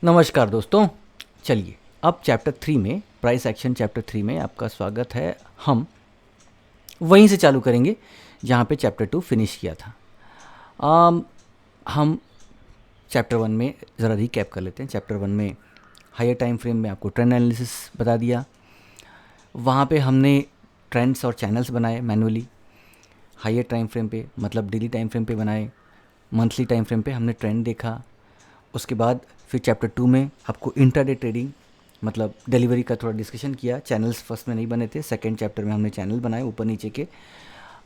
नमस्कार दोस्तों। चलिए अब चैप्टर 3 में प्राइस एक्शन चैप्टर 3 में आपका स्वागत है। हम वहीं से चालू करेंगे जहाँ पे चैप्टर 2 फिनिश किया था। हम चैप्टर 1 में ज़रा रिकैप कर लेते हैं। चैप्टर 1 में हायर टाइम फ्रेम में आपको ट्रेंड एनालिसिस बता दिया। वहाँ पे हमने ट्रेंड्स और चैनल्स बनाए मैनुअली। हायर टाइम फ्रेम पे मतलब डेली टाइम फ्रेम पे बनाए, मंथली टाइम फ्रेम पे हमने ट्रेंड देखा। उसके बाद फिर चैप्टर 2 में आपको इंट्राडे ट्रेडिंग मतलब डिलीवरी का थोड़ा डिस्कशन किया। चैनल्स फर्स्ट में नहीं बने थे, सेकंड चैप्टर में हमने चैनल बनाए ऊपर नीचे के।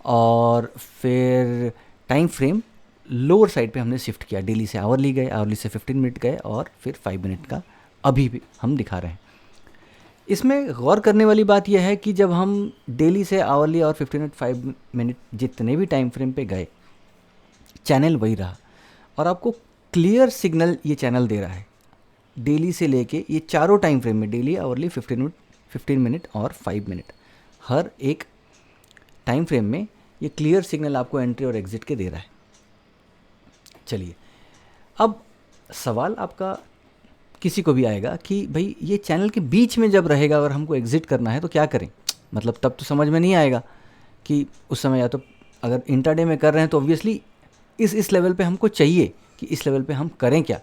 और फिर टाइम फ्रेम लोअर साइड पे हमने शिफ्ट किया, डेली से आवरली गए, आवरली से 15 मिनट गए और फिर 5 मिनट का अभी भी हम दिखा रहे हैं। इसमें गौर करने वाली बात यह है कि जब हम डेली से आवरली और 15 मिनट 5 मिनट जितने भी टाइम फ्रेम पे गए, चैनल वही रहा और आपको क्लियर सिग्नल ये चैनल दे रहा है। डेली से लेके ये चारों टाइम फ्रेम में डेली, आवरली, 15 मिनट और 5 मिनट, हर एक टाइम फ्रेम में ये क्लियर सिग्नल आपको एंट्री और एग्जिट के दे रहा है। चलिए अब सवाल आपका किसी को भी आएगा कि भाई ये चैनल के बीच में जब रहेगा और हमको एग्जिट करना है तो क्या करें। मतलब तब तो समझ में नहीं आएगा कि उस समय या तो अगर इंट्राडे में कर रहे हैं तो ऑब्वियसली इस लेवल पे हमको चाहिए कि इस लेवल पे हम करें क्या।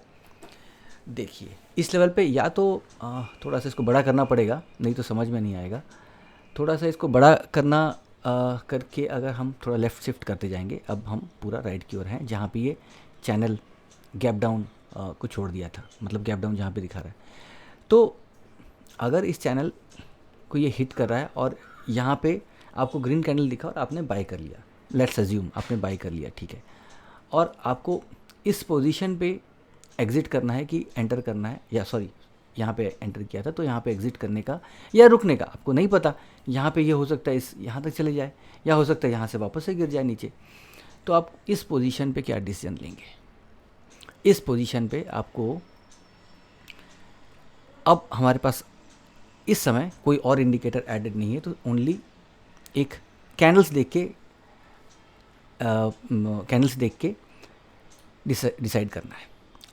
देखिए इस लेवल पे या तो थोड़ा सा इसको बड़ा करना पड़ेगा, नहीं तो समझ में नहीं आएगा। थोड़ा सा इसको बड़ा करना करके अगर हम थोड़ा लेफ़्ट शिफ्ट करते जाएंगे, अब हम पूरा राइट की ओर हैं जहाँ पे ये चैनल गैप डाउन को छोड़ दिया था, मतलब गैप डाउन जहाँ पे दिखा रहा है। तो अगर इस चैनल को ये हिट कर रहा है और यहाँ पे आपको ग्रीन कैंडल दिखा और आपने बाय कर लिया, लेट्स अज्यूम आपने बाय कर लिया, ठीक है, और आपको इस पोजीशन पे एग्ज़िट करना है कि एंटर करना है, या सॉरी यहाँ पे एंटर किया था तो यहाँ पे एग्ज़िट करने का या रुकने का आपको नहीं पता। यहाँ पे ये हो सकता है इस यहाँ तक चले जाए, या हो सकता है यहाँ से वापस से गिर जाए नीचे। तो आप इस पोजीशन पे क्या डिसीजन लेंगे। इस पोजीशन पे आपको अब हमारे पास इस समय कोई और इंडिकेटर एडेड नहीं है, तो ओनली एक कैंडल्स देख के डिसाइड करना है।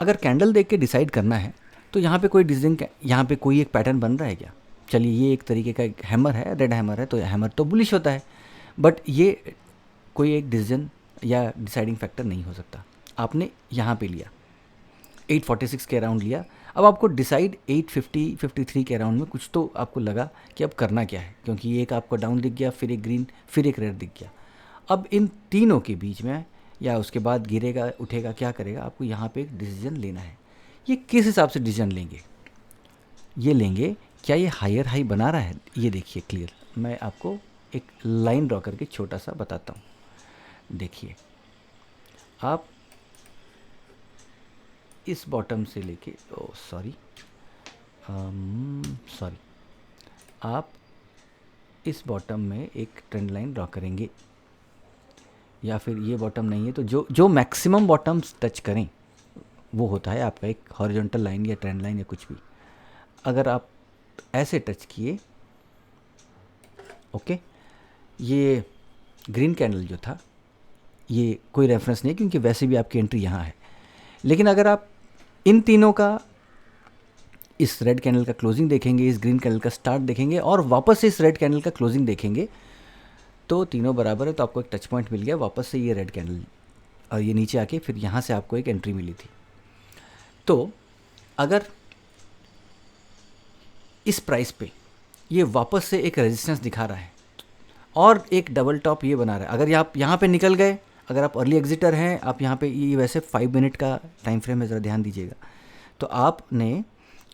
अगर कैंडल देख के डिसाइड करना है तो यहाँ पे कोई डिसीजन, यहाँ पे कोई एक पैटर्न बन रहा है क्या। चलिए ये एक तरीके का एक हैमर है, रेड हैमर है, तो हैमर तो बुलिश होता है, बट ये कोई एक डिसीजन या डिसाइडिंग फैक्टर नहीं हो सकता। आपने यहाँ पे लिया 846 के अराउंड लिया, अब आपको डिसाइड 850-53 के अराउंड में कुछ तो आपको लगा कि अब करना क्या है, क्योंकि ये एक आपको डाउन दिख गया, फिर एक ग्रीन, फिर एक रेड दिख गया। अब इन तीनों के बीच में या उसके बाद गिरेगा उठेगा क्या करेगा, आपको यहाँ पे एक डिसीजन लेना है। ये किस हिसाब से डिसीजन लेंगे, ये लेंगे क्या ये हायर हाई बना रहा है। ये देखिए क्लियर, मैं आपको एक लाइन ड्रॉ करके छोटा सा बताता हूँ। देखिए आप इस बॉटम से लेके सॉरी आप इस बॉटम में एक ट्रेंड लाइन ड्रॉ करेंगे, या फिर ये बॉटम नहीं है तो जो मैक्सिमम बॉटम्स टच करें वो होता है आपका एक हॉरिजॉन्टल लाइन या ट्रेंड लाइन या कुछ भी। अगर आप ऐसे टच किए, ओके, ये ग्रीन कैंडल जो था ये कोई रेफरेंस नहीं क्योंकि वैसे भी आपकी एंट्री यहाँ है। लेकिन अगर आप इन तीनों का, इस रेड कैंडल का क्लोजिंग देखेंगे, इस ग्रीन कैंडल का स्टार्ट देखेंगे और वापस से इस रेड कैंडल का क्लोजिंग देखेंगे, तो तीनों बराबर है, तो आपको एक टच पॉइंट मिल गया वापस से ये रेड कैंडल, और ये नीचे आके फिर यहाँ से आपको एक एंट्री मिली थी। तो अगर इस प्राइस पे ये वापस से एक रेजिस्टेंस दिखा रहा है और एक डबल टॉप ये बना रहा है, अगर आप यहाँ पे निकल गए, अगर आप अर्ली एग्जिटर हैं, आप यहाँ पे, ये वैसे 5 मिनट का टाइम फ्रेम है, ज़रा ध्यान दीजिएगा, तो आपने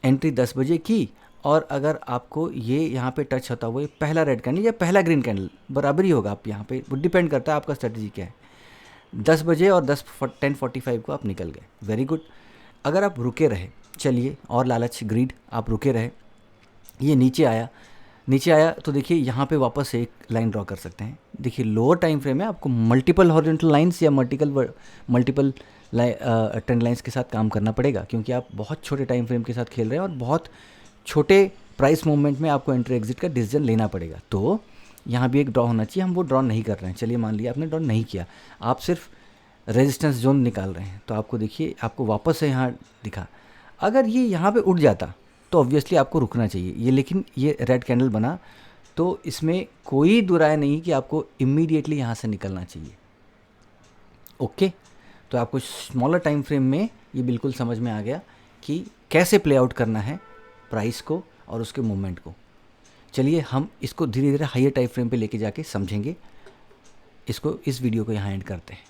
एंट्री 10 बजे की और अगर आपको ये यहाँ पे टच होता हुआ ये पहला रेड कैंडल या पहला ग्रीन कैंडल बराबर ही होगा, आप यहाँ पे वो डिपेंड करता है आपका स्ट्रेटजी क्या है। 10 बजे और 10:45 को आप निकल गए, वेरी गुड। अगर आप रुके रहे, चलिए और लालच ग्रीड, आप रुके रहे, ये नीचे आया तो देखिए यहाँ पे वापस से एक लाइन ड्रॉ कर सकते हैं। देखिए लोअर टाइम फ्रेम में आपको मल्टीपल हॉरिजॉन्टल लाइंस या मल्टीपल ट्रेंड लाइंस के साथ काम करना पड़ेगा, क्योंकि आप बहुत छोटे टाइम फ्रेम के साथ खेल रहे हैं और बहुत छोटे प्राइस मूवमेंट में आपको एंट्री एग्जिट का डिसीजन लेना पड़ेगा। तो यहाँ भी एक ड्रॉ होना चाहिए, हम वो ड्रॉ नहीं कर रहे हैं। चलिए मान लिया आपने ड्रॉ नहीं किया, आप सिर्फ रेजिस्टेंस जोन निकाल रहे हैं, तो आपको देखिए आपको वापस से यहाँ दिखा। अगर ये यहाँ पे उठ जाता तो ऑब्वियसली आपको रुकना चाहिए ये, लेकिन ये रेड कैंडल बना तो इसमें कोई दुराय नहीं कि आपको इमीडिएटली यहाँ से निकलना चाहिए। ओके, तो आपको स्मॉलर टाइम फ्रेम में ये बिल्कुल समझ में आ गया कि कैसे प्ले आउट करना है प्राइस को और उसके मूवमेंट को। चलिए हम इसको धीरे धीरे हायर टाइम फ्रेम पे लेके जाके समझेंगे। इस वीडियो को यहाँ एंड करते हैं।